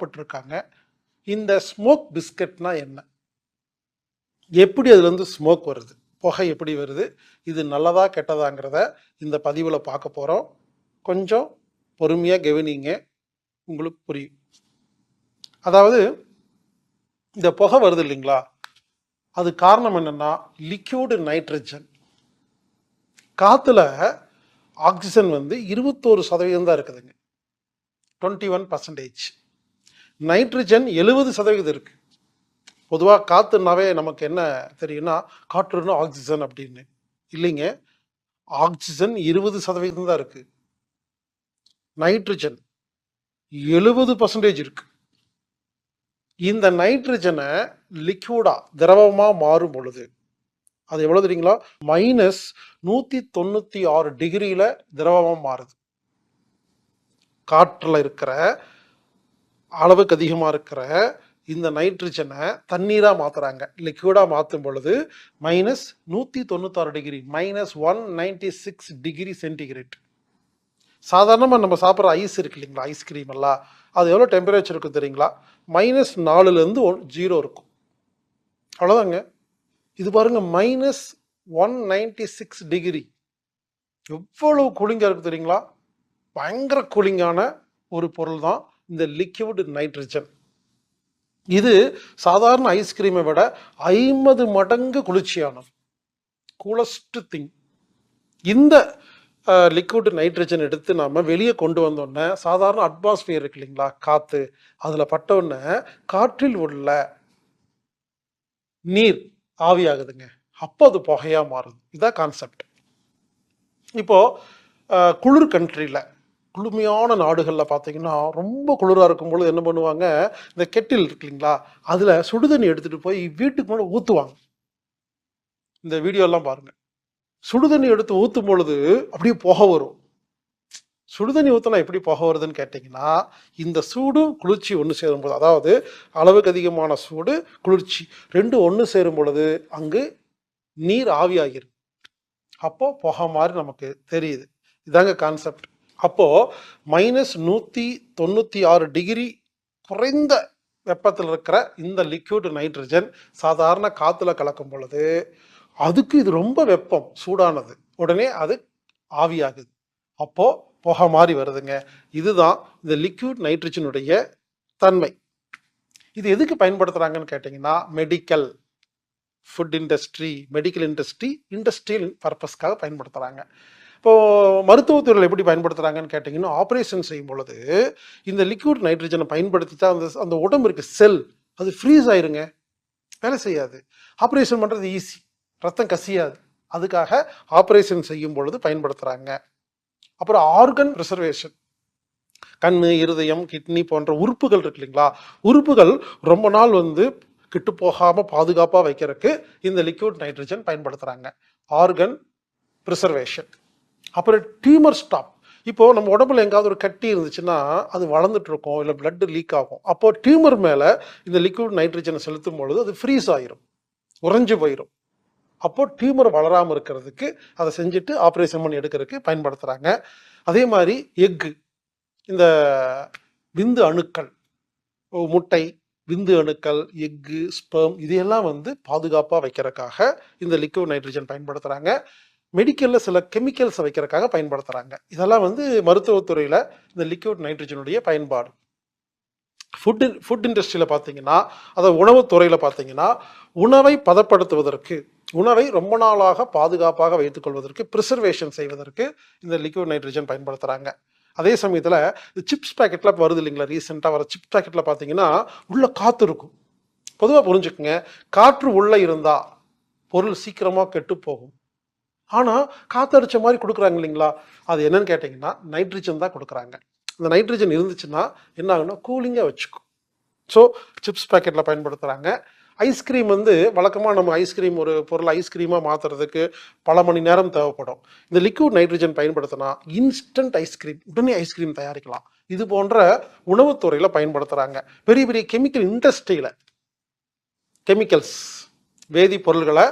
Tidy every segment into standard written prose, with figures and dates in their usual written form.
சாப்பிட்ருக்காங்க. இந்த ஸ்மோக் பிஸ்கட்னா என்ன, எப்படி அதுலேருந்து ஸ்மோக் வருது, புகை எப்படி வருது, இது நல்லதா கெட்டதாங்கிறத இந்த பதிவில் பார்க்க போகிறோம். கொஞ்சம் பொறுமையாக கவனிங்க, உங்களுக்கு புரியும். அதாவது இந்த புகை வருது இல்லைங்களா, அது காரணம் என்னன்னா லிக்யூடு நைட்ரஜன். காற்றுல ஆக்சிஜன் வந்து 21% தான் இருக்குதுங்க, 21%. நைட்ரஜன் 70% இருக்கு. பொதுவாக காற்றுனாவே நமக்கு என்ன தெரியும்னா, காற்றுன்னா ஆக்சிஜன் அப்படின்னு. இல்லைங்க, ஆக்சிஜன் 20% தான் இருக்கு, நைட்ரஜன் 70% இருக்கு. இந்த நைட்ரஜனை லிக்யூடா திரவமா மாறும் பொழுது அது எவ்வளவு தெரியுங்களா, -196 டிகிரியில திரவமா மாறுது. காற்றுல இருக்கிற அளவுக்கு அதிகமா இருக்கிற இந்த நைட்ரஜனை தண்ணீரா மாத்துறாங்க. லிக்யூடா மாற்றும் பொழுது -196 டிகிரி, -196 டிகிரி சென்டிகிரேட். சாதாரணமாக நம்ம சாப்பிட்ற ஐஸ் இருக்கு இல்லைங்களா, ஐஸ்கிரீம் எல்லாம், அது எவ்வளோ டெம்பரேச்சர் இருக்கும் தெரியுங்களா, -4லேருந்து 0 இருக்கும், அவ்வளோதாங்க. இது பாருங்க, -196 டிகிரி, எவ்வளவு கூலிங்காக இருக்கு தெரியுங்களா. பயங்கர கூலிங்கான ஒரு பொருள் தான் இந்த லிக்விட் நைட்ரஜன். இது சாதாரண ஐஸ்கிரீமை விட 50 மடங்கு குளிர்ச்சியானது, கூலஸ்ட் திங். இந்த லிக்விட் நைட்ரஜன் எடுத்து நாம் வெளியே கொண்டு வந்தோடனே, சாதாரண அட்மாஸ்பியர் இருக்கு இல்லைங்களா, காற்று, அதில் பட்டோடனே காற்றில் உள்ள நீர் ஆவியாகுதுங்க. அப்போ அது புகையாக மாறுது. இதுதான் கான்செப்ட். இப்போது குளிர் கண்ட்ரியில், குளுமையான நாடுகளில் பார்த்தீங்கன்னா, ரொம்ப குளிராக இருக்கும்பொழுது என்ன பண்ணுவாங்க, இந்த கெட்டில் இருக்கு இல்லைங்களா, அதில் சுடுதண்ணி எடுத்துகிட்டு போய் வீட்டுக்கு முன்னாடி ஊற்றுவாங்க. இந்த வீடியோலாம் பாருங்கள். சுடுதண்ணி எடுத்து ஊற்றும் பொழுது அப்படியே புகை வரும். சுடுதண்ணி ஊற்றினா எப்படி புகை வருதுன்னு கேட்டிங்கன்னா, இந்த சூடும் குளிர்ச்சி ஒன்று சேரும்போது, அதாவது அளவுக்கு அதிகமான சூடு குளிர்ச்சி ரெண்டும் ஒன்று சேரும் பொழுது அங்கு நீர் ஆவியாகிருக்கு. அப்போது புகை மாதிரி நமக்கு தெரியுது. இதாங்க கான்செப்ட். அப்போது -196 டிகிரி குறைந்த வெப்பத்தில் இருக்கிற இந்த லிக்விட் நைட்ரஜன் சாதாரண காற்றுல கலக்கும் பொழுது அதுக்கு இது ரொம்ப வெப்பம், சூடானது, உடனே அது ஆவியாகுது. அப்போது புகை மாதிரி வருதுங்க. இதுதான் இந்த லிக்விட் நைட்ரஜனுடைய தன்மை. இது எதுக்கு பயன்படுத்துகிறாங்கன்னு கேட்டிங்கன்னா, medical, food industry, medical industry, industrial பர்பஸ்க்காக பயன்படுத்துகிறாங்க. இப்போது மருத்துவத்துறையில் எப்படி பயன்படுத்துகிறாங்கன்னு கேட்டிங்கன்னா, ஆப்ரேஷன் செய்யும் பொழுது இந்த லிக்விட் நைட்ரஜனை பயன்படுத்தி தான் அந்த உடம்பு இருக்க செல் அது ஃப்ரீஸ் ஆயிருங்க, வேலை செய்யாது. ஆப்ரேஷன் பண்ணுறது ஈஸி, ரத்தம் கசியாது. அதுக்காக ஆப்ரேஷன் செய்யும் பொழுது பயன்படுத்துகிறாங்க. அப்புறம் ஆர்கன் ப்ரிசர்வேஷன், கண், இருதயம், கிட்னி போன்ற உறுப்புகள் இருக்கு இல்லைங்களா, உறுப்புகள் ரொம்ப நாள் கெட்டு போகாமல் பாதுகாப்பாக வைக்கிறதுக்கு இந்த லிக்விட் நைட்ரஜன் பயன்படுத்துகிறாங்க, ஆர்கன் ப்ரிசர்வேஷன். அப்புறம் டியூமர் ஸ்டாப். இப்போது நம்ம உடம்புல எங்காவது ஒரு கட்டி இருந்துச்சுன்னா அது வளர்ந்துட்டு இருக்கும், இல்லை பிளட் லீக் ஆகும். அப்போது டியூமர் மேலே இந்த லிக்விட் நைட்ரஜனை செலுத்தும் பொழுது அது ஃப்ரீஸ் ஆயிரும், உறைஞ்சு போயிடும். அப்போது டியூமர் வளராமல் இருக்கிறதுக்கு அதை செஞ்சுட்டு ஆப்ரேஷன் பண்ணி எடுக்கிறதுக்கு பயன்படுத்துகிறாங்க. அதே மாதிரி எக்கு, இந்த விந்து அணுக்கள், முட்டை, விந்து அணுக்கள், எக்கு, ஸ்பெர்ம், இதையெல்லாம் பாதுகாப்பாக வைக்கிறதுக்காக இந்த லிக்விட் நைட்ரஜன் பயன்படுத்துகிறாங்க. மெடிக்கலில் சில கெமிக்கல்ஸை வைக்கிறதுக்காக பயன்படுத்துகிறாங்க. இதெல்லாம் மருத்துவத்துறையில் இந்த லிக்விட் நைட்ரஜனுடைய பயன்பாடு. ஃபுட் இண்டஸ்ட்ரியில் பார்த்தீங்கன்னா, அதாவது உணவுத்துறையில் பார்த்தீங்கன்னா, உணவை பதப்படுத்துவதற்கு, உணவை ரொம்ப நாளாக பாதுகாப்பாக வைத்துக்கொள்வதற்கு, ப்ரிசர்வேஷன் செய்வதற்கு இந்த லிக்விட் நைட்ரஜன் பயன்படுத்துகிறாங்க. அதே சமயத்தில் இந்த சிப்ஸ் பேக்கெட்டில் வருது இல்லைங்களா, ரீசெண்டாக வர சிப்ஸ் பேக்கெட்டில் பார்த்தீங்கன்னா உள்ள காற்று இருக்கும். பொதுவாக புரிஞ்சுக்குங்க, காற்று உள்ளே இருந்தால் பொருள் சீக்கிரமாக கெட்டு போகும். ஆனால் காற்றடிச்ச மாதிரி கொடுக்குறாங்க இல்லைங்களா, அது என்னன்னு கேட்டிங்கன்னா நைட்ரஜன் தான் கொடுக்குறாங்க. இந்த நைட்ரஜன் இருந்துச்சுன்னா என்ன ஆகுன்னா கூலிங்காக வச்சுக்கும். ஸோ சிப்ஸ் பேக்கெட்டில் பயன்படுத்துகிறாங்க. ஐஸ்கிரீம் வழக்கமாக நம்ம ஐஸ்கிரீம், ஒரு பொருள் ஐஸ்கிரீமாக மாற்றுறதுக்கு பல மணி நேரம் தேவைப்படும். இந்த லிக்விட் நைட்ரஜன் பயன்படுத்தினா இன்ஸ்டன்ட் ஐஸ்கிரீம், உடனே ஐஸ்கிரீம் தயாரிக்கலாம். இது போன்ற உணவுத்துறையில் பயன்படுத்துகிறாங்க. பெரிய பெரிய கெமிக்கல் இண்டஸ்ட்ரியில் கெமிக்கல்ஸ், வேதிப்பொருள்களை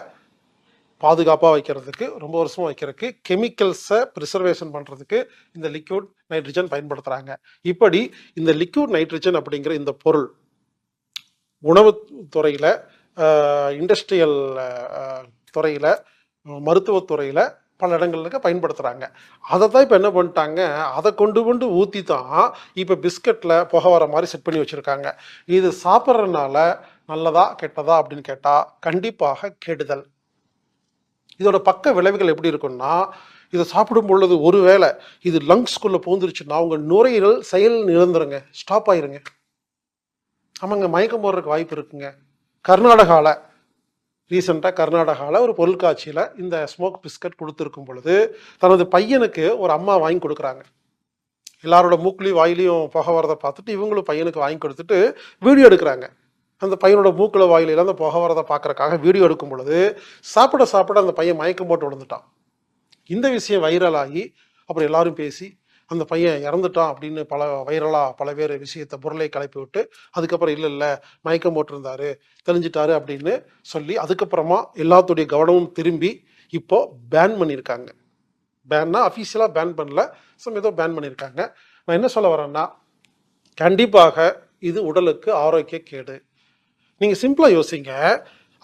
பாதுகாப்பாக வைக்கிறதுக்கு, ரொம்ப வருஷமாக வைக்கிறதுக்கு, கெமிக்கல்ஸை ப்ரிசர்வேஷன் பண்ணுறதுக்கு இந்த லிக்விட் நைட்ரஜன் பயன்படுத்துகிறாங்க. இப்படி இந்த லிக்விட் நைட்ரஜன் அப்படிங்கிற இந்த பொருள் உணவுத்துறையில், இண்டஸ்ட்ரியல் துறையில், மருத்துவத்துறையில் பல இடங்களுக்கு பயன்படுத்துகிறாங்க. அதை தான் இப்போ என்ன பண்ணிட்டாங்க, அதை கொண்டு ஊற்றி தான் இப்போ பிஸ்கட்டில் புகை வர மாதிரி செட் பண்ணி வச்சுருக்காங்க. இது சாப்பிட்றதுனால நல்லதா கெட்டதா அப்படின்னு கேட்டால் கண்டிப்பாக கெடுதல். இதோட பக்க விளைவுகள் எப்படி இருக்குன்னா, இதை சாப்பிடும் பொழுது ஒருவேளை இது லங்ஸ்குள்ளே பூந்துருச்சுன்னா உங்கள் நுரையீரல் செயல் இழந்துருங்க, ஸ்டாப் ஆயிருங்க. ஆமாங்க, மயக்கம் போடுறதுக்கு வாய்ப்பு இருக்குங்க. ரீசெண்டாக கர்நாடகாவில் ஒரு பொருட்காட்சியில் இந்த ஸ்மோக் பிஸ்கட் கொடுத்துருக்கும் பொழுது தனது பையனுக்கு ஒரு அம்மா வாங்கி கொடுக்குறாங்க. எல்லாரோட மூக்குலையும் வாயிலையும் புகை வரதை பார்த்துட்டு இவங்களும் பையனுக்கு வாங்கி கொடுத்துட்டு வீடியோ எடுக்கிறாங்க. அந்த பையனோட மூக்கில் வாயிலாம் அந்த புகை வரதை பார்க்குறக்காக வீடியோ எடுக்கும் பொழுது சாப்பிட அந்த பையன் மயக்கம் போட்டு விழுந்துட்டான். இந்த விஷயம் வைரலாகி அப்புறம் எல்லாரும் பேசி அந்த பையன் இறந்துட்டான் அப்படின்னு பல பேர் விஷயத்தை பொருளை கிளப்பி விட்டு அதுக்கப்புறம் இல்லை மயக்கம் போட்டிருந்தாரு தெளிஞ்சிட்டாரு அப்படின்னு சொல்லி அதுக்கப்புறமா எல்லாத்துடைய கவனமும் திரும்பி இப்போ பேன் பண்ணியிருக்காங்க. பேன்னா அஃபீஷியலாக பேன் பண்ணல, ஏதோ பேன் பண்ணியிருக்காங்க. நான் என்ன சொல்ல வரேன்னா, கண்டிப்பாக இது உடலுக்கு ஆரோக்கிய கேடு. நீங்கள் சிம்பிளாக யோசிங்க.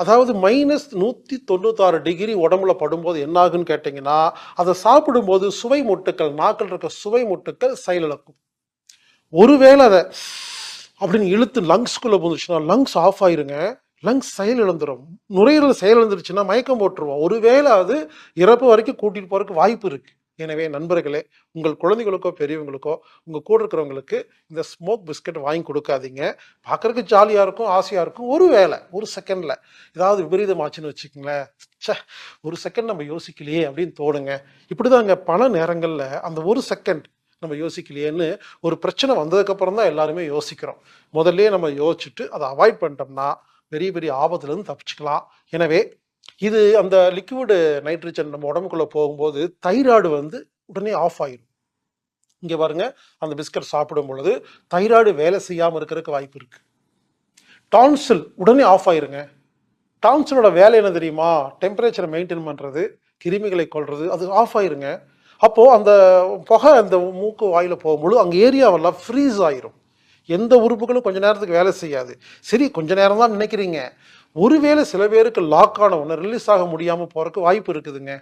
அதாவது -196 உடம்புல படும்போது என்ன ஆகுன்னு கேட்டிங்கன்னா, அதை சாப்பிடும்போது சுவை முட்டுக்கள், நாக்கில் இருக்க சுவை முட்டுக்கள் செயலிழக்கும். ஒருவேளை அதை அப்படின்னு இழுத்து லங்ஸ்குள்ளே போந்துச்சுன்னா லங்ஸ் ஆஃப் ஆயிருங்க, லங்ஸ் செயல் இழந்துடும். நுரையீரல் செயல் இழந்துருச்சுன்னா மயக்கம் போட்டுருவோம். ஒருவேளை அது இறப்பு வரைக்கும் கூட்டிகிட்டு போகிறதுக்கு வாய்ப்பு இருக்குது. எனவே நண்பர்களே, உங்கள் குழந்தைகளுக்கோ பெரியவங்களுக்கோ உங்கள் கூட இருக்கிறவங்களுக்கு இந்த ஸ்மோக் பிஸ்கட் வாங்கி கொடுக்காதீங்க. பார்க்குறதுக்கு ஜாலியாக இருக்கும், ஆசையாக இருக்கும். ஒரு செகண்டில் ஏதாவது விபரீதமாச்சுன்னு வச்சுக்கோங்களேன், ஒரு செகண்ட் நம்ம யோசிக்கலையே அப்படின்னு தோணுங்க. இப்படி தாங்க பல நேரங்களில் அந்த ஒரு செகண்ட் நம்ம யோசிக்கலையேன்னு ஒரு பிரச்சனை வந்ததுக்கப்புறம் தான் எல்லாருமே யோசிக்கிறோம். முதல்ல நம்ம யோசிச்சுட்டு அதை அவாய்ட் பண்ணிட்டோம்னா பெரிய பெரிய ஆபத்துலேருந்து தப்பிச்சுக்கலாம். எனவே இது அந்த லிக்விடு நைட்ரஜன் நம்ம உடம்புக்குள்ளே போகும்போது தைராய்டு உடனே ஆஃப் ஆயிடும். இங்கே பாருங்க, அந்த பிஸ்கட் சாப்பிடும் பொழுது தைராய்டு வேலை செய்யாமல் இருக்கிறதுக்கு வாய்ப்பு இருக்கு. டான்சில் உடனே ஆஃப் ஆயிருங்க. டான்சிலோட வேலை என்ன தெரியுமா? டெம்பரேச்சரை மெயின்டைன் பண்ணுறது, கிருமிகளை கொள்வது. அது ஆஃப் ஆயிருங்க. அப்போது அந்த புகை அந்த மூக்கு வாயில் போகும்போது அங்கே ஏரியாவெல்லாம் ஃப்ரீஸ் ஆயிரும். எந்த உறுப்புகளும் கொஞ்ச நேரத்துக்கு வேலை செய்யாது. சரி, கொஞ்ச நேரம் தான் நினைக்கிறீங்க, ஒருவேளை சில பேருக்கு லாக் ஆன ஒன்று ரிலீஸ் ஆக முடியாமல் போகிறதுக்கு வாய்ப்பு இருக்குதுங்க.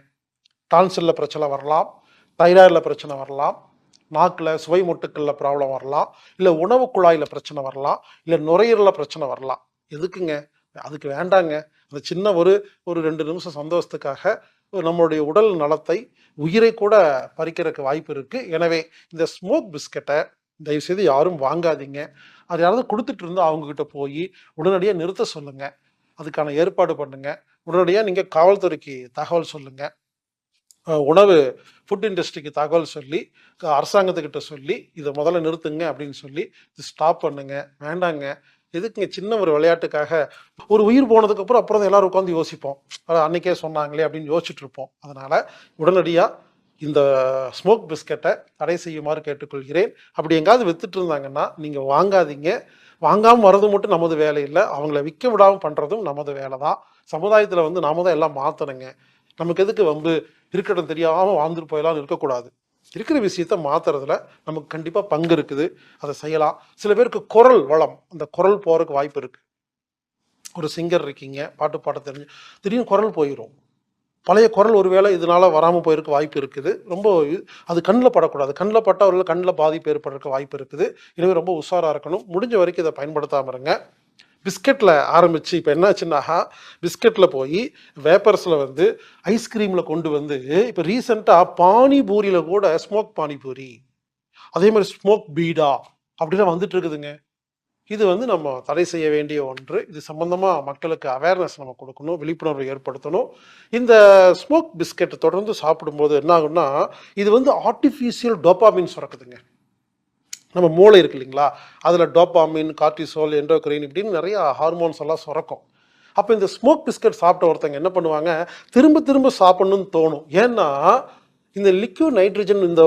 டான்சிலில் பிரச்சனை வரலாம், தைராய்டில் பிரச்சனை வரலாம், நாக்கில் சுவை முட்டுக்களில் ப்ராப்ளம் வரலாம், இல்லை உணவு குழாயில் பிரச்சனை வரலாம், இல்லை நுரையீரலில் பிரச்சனை வரலாம். எதுக்குங்க? அதுக்கு வேண்டாங்க. அந்த சின்ன ஒரு 2 நிமிஷம் சந்தோஷத்துக்காக நம்மளுடைய உடல் நலத்தை, உயிரை கூட பறிக்கிறதுக்கு வாய்ப்பு இருக்குது. எனவே இந்த ஸ்மோக் பிஸ்கட்டை தயவுசெய்து யாரும் வாங்காதீங்க. அது யாராவது கொடுத்துட்டு இருந்தால் அவங்கக்கிட்ட போய் உடனடியாக நிறுத்த சொல்லுங்கள். அதுக்கான ஏற்பாடு பண்ணுங்க. உடனடியாக நீங்கள் காவல்துறைக்கு தகவல் சொல்லுங்க. ஃபுட் இண்டஸ்ட்ரிக்கு தகவல் சொல்லி அரசாங்கத்துக்கிட்ட சொல்லி இதை முதல்ல நிறுத்துங்க அப்படின்னு சொல்லி இது ஸ்டாப் பண்ணுங்க. வேண்டாங்க. எதுக்குங்க? சின்ன ஒரு விளையாட்டுக்காக ஒரு உயிர் போனதுக்கு அப்புறம் எல்லாரும் உட்காந்து யோசிப்போம், அன்னைக்கே சொன்னாங்களே அப்படின்னு யோசிச்சுட்டு இருப்போம். அதனால உடனடியாக இந்த ஸ்மோக் பிஸ்கட்டை தடை செய்யுமாறு கேட்டுக்கொள்கிறேன். அப்படி எங்காவது வித்துட்டு இருந்தாங்கன்னா நீங்கள் வாங்காதீங்க. வாங்காமல் வர்றது மட்டும் நமது வேலை இல்லை, அவங்கள விற்க விடாமல் பண்ணுறதும் நமது வேலை தான். சமுதாயத்தில் நாம தான் எல்லாம் மாற்றணுங்க. நமக்கு எதுக்கு இருக்கட்டும் தெரியாமல் வாழ்ந்துட்டு போயெல்லாம் இருக்கக்கூடாது. இருக்கிற விஷயத்த மாற்றுறதுல நமக்கு கண்டிப்பாக பங்கு இருக்குது, அதை செய்யலாம். சில பேருக்கு குரல் வளம், அந்த குரல் போகிறதுக்கு வாய்ப்பு இருக்குது. ஒரு சிங்கர் இருக்கீங்க, பாட்டு பாட தெரிஞ்சு திடீர்னு குரல் போயிடும். பழைய குரல் ஒருவேளை இதனால வராமல் போயிருக்க வாய்ப்பு இருக்குது. ரொம்ப அது கண்ணில் படக்கூடாது. கண்ணில் பட்டவர்கள் கண்ணில் பாதிப்பு ஏற்படுறதுக்கு வாய்ப்பு இருக்குது. எனவே ரொம்ப உஷாராக இருக்கணும். முடிஞ்ச வரைக்கும் இதை பயன்படுத்தாமல் இருங்க. பிஸ்கெட்டில் ஆரம்பித்து இப்போ என்னாச்சுன்னா, பிஸ்கெட்டில் போய் வேப்பர்ஸில் ஐஸ்கிரீமில் கொண்டு இப்போ ரீசெண்டாக பானிபூரியில் கூட ஸ்மோக் பானிபூரி, அதே மாதிரி ஸ்மோக் பீடா அப்படிலாம் வந்துட்டு இருக்குதுங்க. இது நம்ம தடை செய்ய வேண்டிய ஒன்று. இது சம்பந்தமாக மக்களுக்கு அவேர்னஸ் நம்ம கொடுக்கணும், விழிப்புணர்வு ஏற்படுத்தணும். இந்த ஸ்மோக் பிஸ்கெட்டை தொடர்ந்து சாப்பிடும்போது என்ன ஆகுன்னா, இது ஆர்டிஃபிஷியல் டோபாமின் சுரக்குதுங்க. நம்ம மூளை இருக்கு இல்லைங்களா, அதில் டோபாமின், கார்டிசோல், எண்டோக்ரைன் இப்படின்னு நிறைய ஹார்மோன்ஸ் எல்லாம் சுரக்கும். அப்போ இந்த ஸ்மோக் பிஸ்கட் சாப்பிட்ட ஒருத்தங்க என்ன பண்ணுவாங்க, திரும்ப திரும்ப சாப்பிடணும்னு தோணும். ஏன்னா இந்த லிக்விட் நைட்ரஜன் இந்த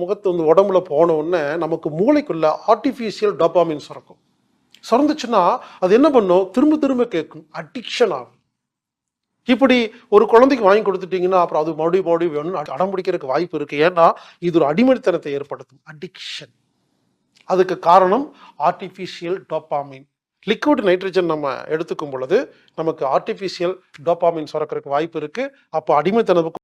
முகத்து உடம்புல போன உடனே நமக்கு மூளைக்குள்ள ஆர்டிஃபிஷியல் டோபாமின் சுரந்துச்சுன்னா அது என்ன பண்ணும், திரும்ப திரும்ப கேட்கும், அடிக்ஷன் ஆகும். இப்படி ஒரு குழந்தைக்கு வாங்கி கொடுத்துட்டீங்கன்னா அப்புறம் அது மறுபடியும் வேணும்னு அடம் பிடிக்கிறதுக்கு வாய்ப்பு இருக்கு. ஏன்னா இது ஒரு அடிமைத்தனத்தை ஏற்படுத்தும், அடிக்ஷன். அதுக்கு காரணம் ஆர்டிஃபிஷியல் டோபாமின். லிக்விட் நைட்ரஜன் நம்ம எடுத்துக்கும் பொழுது நமக்கு ஆர்டிஃபிஷியல் டோபாமின் சுரக்கிறதுக்கு வாய்ப்பு இருக்கு. அப்போ அடிமைத்தனத்துக்கு